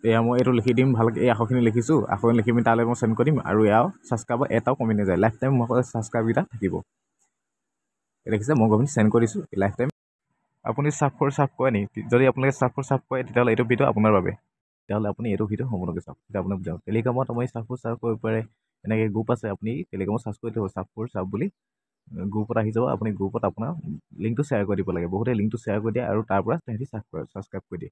এয়া মই এইটো লিখি দিম ভালকৈ এই আখৰখিনি লিখিছোঁ আখৰখিনি লিখি পিনি তালৈ মই চেণ্ড কৰি দিম আৰু এয়াও ছাবস্ক্ৰাইবাৰ এটাও কমি নাযায় লাইফ টাইম মোৰ ছাবস্ক্ৰাইবকেইটা থাকিব দেখিছে মই গৈ পিনি চেণ্ড কৰি দিছোঁ লাইফ টাইম আপুনি চাফ কৰে নেকি যদি আপোনালোকে চাফ কৰে তেতিয়াহ'লে এইটো ভিডিঅ' আপোনাৰ বাবে তেতিয়াহ'লে আপুনি এইটো ভিডিঅ' সম্পূৰ্ণকৈ চাওক তেতিয়া আপোনাক বুজাওঁ টেলিগ্ৰামত আপুনি চাফ কৰিব পাৰে এনেকৈ গ্ৰুপ আছে আপুনি টেলিগ্ৰামত চাৰ্চ কৰি দিব চাফ বুলি গ্ৰুপত আহি যাব আপুনি গ্ৰুপত আপোনাৰ লিংকটো শ্বেয়াৰ কৰি দিব লাগে বহুতে লিংকটো শ্বেয়াৰ কৰি দিয়ে আৰু তাৰ পৰা তেহেঁতি ছাবস্ক্ৰাইব কৰি দিয়ে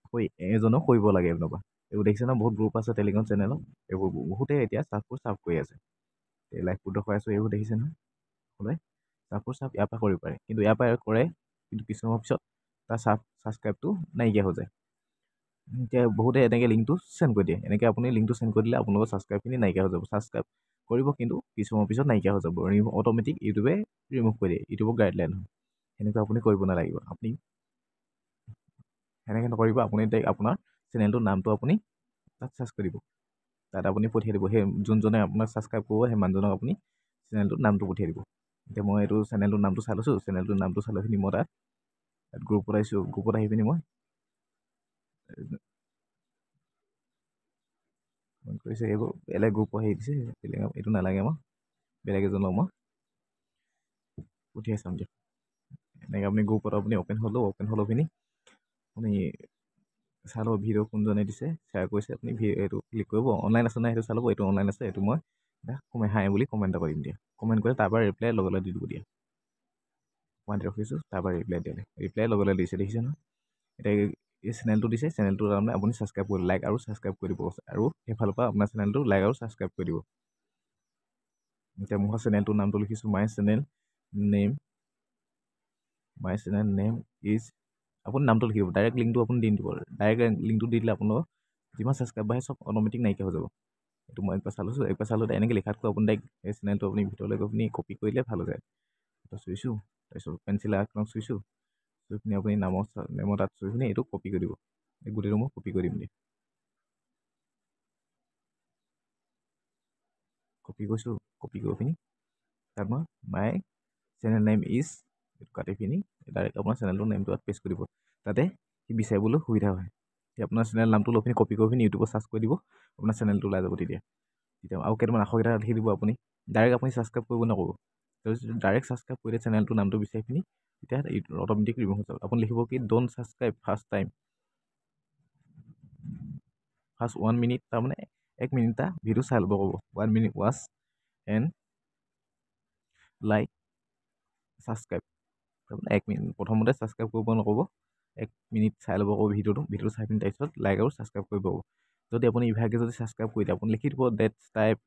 আকৌ এজনো কৰিব লাগে এনেকুৱা এইবোৰ দেখিছে ন বহুত গ্ৰুপ আছে টেলিগ্ৰাম চেনেলত এইবোৰ বহুতে এতিয়া চাফ কৰি আছে লাইভবোৰ দেখুৱাই আছোঁ এইবোৰ দেখিছে নহয় সকলোৱে চাফ ইয়াৰ পৰা কৰিব পাৰে কিন্তু ইয়াৰ পৰা কৰে কিন্তু কিছু সময়ৰ পিছত তাৰ ছাবস্ক্ৰাইবটো নাইকিয়া হৈ যায় এতিয়া বহুতে এনেকৈ লিংকটো চেণ্ড কৰি দিয়ে এনেকৈ আপুনি লিংকটো চেণ্ড কৰি দিলে আপোনালোকৰ ছাবস্ক্ৰাইবখিনি নাইকিয়া হৈ যাব ছাবস্ক্ৰাইব কৰিব কিন্তু কিছু সময়ৰ পিছত নাইকিয়া হৈ যাব অট'মেটিক ইউটিউবে ৰিমুভ কৰি দিয়ে ইউটিউবৰ গাইডলাইন হয় সেনেকুৱা আপুনি কৰিব নালাগিব আপুনি সেনেকৈ নকৰিব আপুনি আপোনাৰ চেনেলটোৰ নামটো আপুনি তাত চাৰ্চ কৰিব তাত আপুনি পঠিয়াই দিব সেই যোনজনে আপোনাক ছাবস্ক্ৰাইব কৰিব সেই মানুহজনক আপুনি চেনেলটোৰ নামটো পঠিয়াই দিব এতিয়া মই এইটো চেনেলটোৰ নামটো চাই লৈছোঁ চেনেলটোৰ নামটো চাই লৈ পিনি মই তাত গ্ৰুপত আহিছোঁ গ্ৰুপত আহি পিনি মই কৰিছে এইবোৰ বেলেগ গ্ৰুপৰ হেৰি দিছে এইটো নালাগে মই বেলেগ এজনক মই পঠিয়াই চাম দিয়ক এনেকৈ আপুনি গ্ৰুপত আপুনি অ'পেন হ'লেও পিনি আপুনি চাই ল'ব ভিডিঅ' কোনজনে দিছে শ্বেয়াৰ কৰিছে আপুনি এইটো ক্লিক কৰিব অনলাইন আছে নাই সেইটো চাই ল'ব এইটো অনলাইন আছে এইটো মই হাই বুলি কমেণ্ট এটা কৰিম দিয়া কমেণ্ট কৰি তাৰ পৰা ৰিপ্লাই লগে দি দিব দিয়া মই ৰখিছোঁ তাৰ পৰা ৰিপ্লাই লগে দিছে দেখিছে নহয় এতিয়া এই চেনেলটো দিছে চেনেলটোৰ তাৰমানে আপুনি ছাবস্ক্ৰাইব কৰি লাইক আৰু ছাবস্ক্ৰাইব কৰি দিব আৰু সেইফালৰ পৰা আপোনাৰ চেনেলটো লাইক আৰু ছাবস্ক্ৰাইব কৰি দিব এতিয়া মোৰ চেনেলটোৰ নামটো লিখিছোঁ মাই চেনেল নেম ইজ আপুনি নামটো লিখিব ডাইৰেক্ট লিংকটো আপুনি দি দিব ডাইৰেক্ট লিংকটো দি দিলে আপোনালোকৰ যিমান ছাবস্ক্ৰাইব বাঢ়ে চব অট'মেটিক নাইকিয়া হৈ যাব এইটো মই একবাৰ চাই লৈছোঁ এনেকৈ লিখাতকৈ আপুনি ডাইৰেক্ট এই চেনেলটো আপুনি ভিতৰলৈ গৈ পিনি কপি কৰিলে ভাল হৈ যায় চুইছোঁ তাৰপিছত পেঞ্চিল আইকনক চুইছোঁ চুই পিনি আপুনি নেমৰ তাত চুই পিনি এইটো কপি কৰি দিব এই গোটেইটো মই কপি কৰি দিম দিয়া কপি কৰিছোঁ কপি কৰি পিনি তাত মই মাই চেনেল নেম ইজ কাটি পিনি ডাইৰেক্ট আপোনাৰ চেনেলটোৰ নেমটো তাত পেষ্ট কৰি দিব তাতে সি বিচাৰিবলৈ সুবিধা হয় এতিয়া আপোনাৰ চেনেল নামটো লৈ পিনি কপি কৰি পিনি ইউটিউবত চাৰ্চ কৰি দিব আপোনাৰ চেনেলটো ওলাই যাব তেতিয়া আৰু কেইটামান আখৰকেইটা লিখি দিব আপুনি ডাইৰেক্ট আপুনি ছাবস্ক্ৰাইব কৰিব নক'ব যদি ডাইৰেক্ট ছাবস্ক্ৰাইব কৰিলে চেনেলটোৰ নামটো বিচাৰি পিনি তেতিয়া অট'মেটিক ৰিমুভ হৈ যাব আপুনি লিখিব কি ড'ণ্ট ছাবস্ক্ৰাইব ফাৰ্ষ্ট 1 মিনিট তাৰমানে 1 মিনিট এটা ভিডিঅ' চাই ল'ব ক'ব 1 minute watch and like subscribe তাৰমানে 1 মিনিট প্ৰথমতে ছাবস্ক্ৰাইব কৰিব নক'ব 1 মিনিট চাই ল'ব ক'ব ভিডিঅ'টো চাই পিনি তাৰপিছত লাইক আৰু ছাবস্ক্ৰাইব কৰিব ক'ব যদি আপুনি ইভাগে যদি ছাবস্ক্ৰাইব কৰি দিয়ে আপুনি লিখি দিব that's type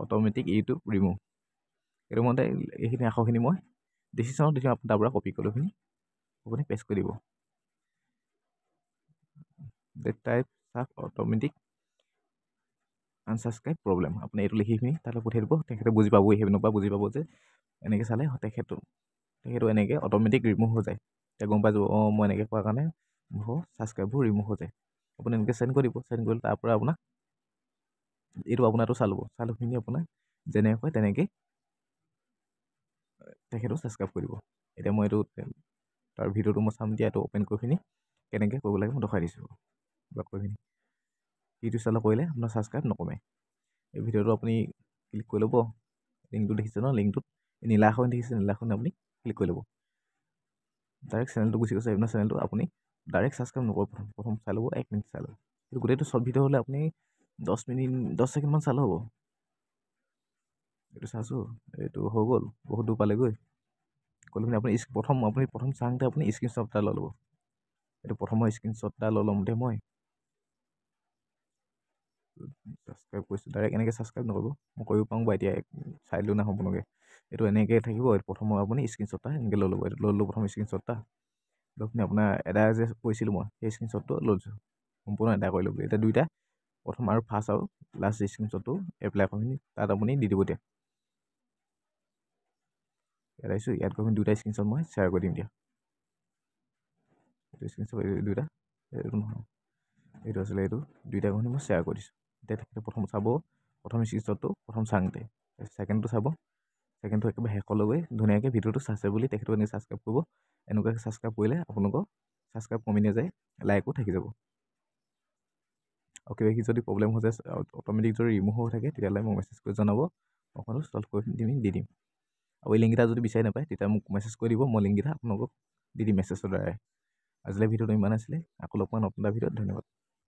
automatic YouTube remove এইটো মতে এইখিনি আখৰখিনি মই ডিচিশ্যনত দি দিম আপুনি তাৰ পৰা কপি কৰি পিনি আপুনি পেষ্ট কৰি দিব date type automatic unsubscribe problem আপুনি এইটো লিখি পিনি তালৈ পঠিয়াই দিব তেখেতে বুজি পাব সেইপিনৰ পৰা বুজি পাব যে এনেকৈ চালে তেখেতো এনেকৈ অট'মেটিক ৰিমুভ হৈ যায় এতিয়া গম পাই যাব অঁ মই এনেকৈ কোৱাৰ কাৰণে মোৰ ছাবস্ক্ৰাইববোৰ ৰিমুভ হৈ যায় আপুনি এনেকৈ চেণ্ড কৰি দিব চেণ্ড কৰিলে তাৰ পৰা আপোনাক এইটো আপোনাৰটো চাই লৈ পিনি আপোনাৰ যেনেকৈ কয় তেনেকৈ তেখেতো ছাবস্ক্ৰাইব কৰিব এতিয়া মই এইটো তাৰ ভিডিঅ'টো মই চাম দিয়া এইটো অ'পেন কৰি পিনি কেনেকৈ কৰিব লাগে মই দেখাই দিছোঁ ব্লক কৰি পিনি ইউটিউব চেনেল কৰিলে আপোনাৰ ছাবস্ক্ৰাইব নকমে এই ভিডিঅ'টো আপুনি ক্লিক কৰি ল'ব লিংকটো দেখিছে ন লিংকটোত নীলা এখন দেখিছে নীলাখন আপুনি ক্লিক কৰি ল'ব ডাইৰেক্ট চেনেলটো গুচি গৈছে আপোনাৰ চেনেলটো আপুনি ডাইৰেক্ট ছাবস্ক্ৰাইব নকৰিব প্ৰথম চাই ল'ব 1 মিনিট চাই ল'ব এইটো গোটেইটো চব ভিডিঅ' হ'লে আপুনি 10 ছেকেণ্ডমান চালে হ'ব এইটো চাইছোঁ এইটো হৈ গ'ল বহুত দূৰ পালেগৈ ক'লে পিনি আপুনি প্ৰথম চাওঁতে আপুনি স্ক্ৰীনশ্বট এটা লৈ ল'ব এইটো প্ৰথমৰ স্ক্ৰীনশ্বট এটা লৈ ল'ম দে মই ছাবস্ক্ৰাইব কৰিছোঁ ডাইৰেক্ট এনেকৈ ছাবস্ক্ৰাইব নকৰিব মই কৰিব পাৰোঁ বাৰু এতিয়া চাই দিলোঁ না সম্পূৰ্ণকৈ এইটো এনেকৈ থাকিব প্ৰথমৰ আপুনি স্ক্ৰীনশ্বট এটা এনেকৈ লৈ ল'ব এইটো লৈ ল'লোঁ প্ৰথম স্ক্ৰীনশ্বট এটা লৈ পিনি আপোনাৰ এটা যে কৈছিলোঁ মই সেই স্ক্ৰীনশ্বটটো লৈ লৈছোঁ সম্পূৰ্ণ এটা কৰি ল'ব এতিয়া দুইটা প্ৰথম আৰু ফাৰ্ষ্ট আৰু লাষ্ট স্ক্ৰীনশ্বটটো এপ্লাই কৰি পিনি তাত আপুনি দি দিব দিয়া ইয়াত আহিছোঁ ইয়াত গৈ পিনি দুইটা স্ক্ৰীনশ্বট মই শ্বেয়াৰ কৰি দিম দিয়া এইটো স্ক্ৰীনশ্বট দুইটা এইটো নহয় এইটো আছিলে এইটো দুইটা গৈ মই শ্বেয়াৰ কৰি দিছোঁ এতিয়া তেখেতে প্ৰথম চাব প্ৰথম স্ক্ৰীনশ্বটটো প্ৰথম চাওঁতে ছেকেণ্ডটো চাব ছেকেণ্ডটো একেবাৰে শেষলৈ ধুনীয়াকৈ ভিডিঅ'টো চাইছে বুলি তেখেতে এনেকৈ ছাবস্ক্ৰাইব কৰিব। এনেকুৱাকৈ ছাবস্ক্ৰাইব কৰিলে আপোনালোকৰ ছাবস্ক্ৰাইব কমি নাযায়, লাইকো থাকি যাব। আৰু কিবা কিবি যদি প্ৰব্লেম হৈ যায় অট'মেটিক যদি ৰিমুভ হৈ থাকে তেতিয়াহ'লে মোক মেছেজ কৰি জনাব, মই ছল্ভ কৰি দি দিম। আৰু এই লিংককেইটা যদি বিচাৰি নাপায় তেতিয়া মোক মেছেজ কৰি দিব, মই লিংককেইটা আপোনালোকক দি দিম মেছেজৰ দ্বাৰাই। আজিলৈ ভিডিঅ'টো ইমান আছিলে, আকৌ লগ পাম নতুন এটা ভিডিঅ'ত। ধন্যবাদ।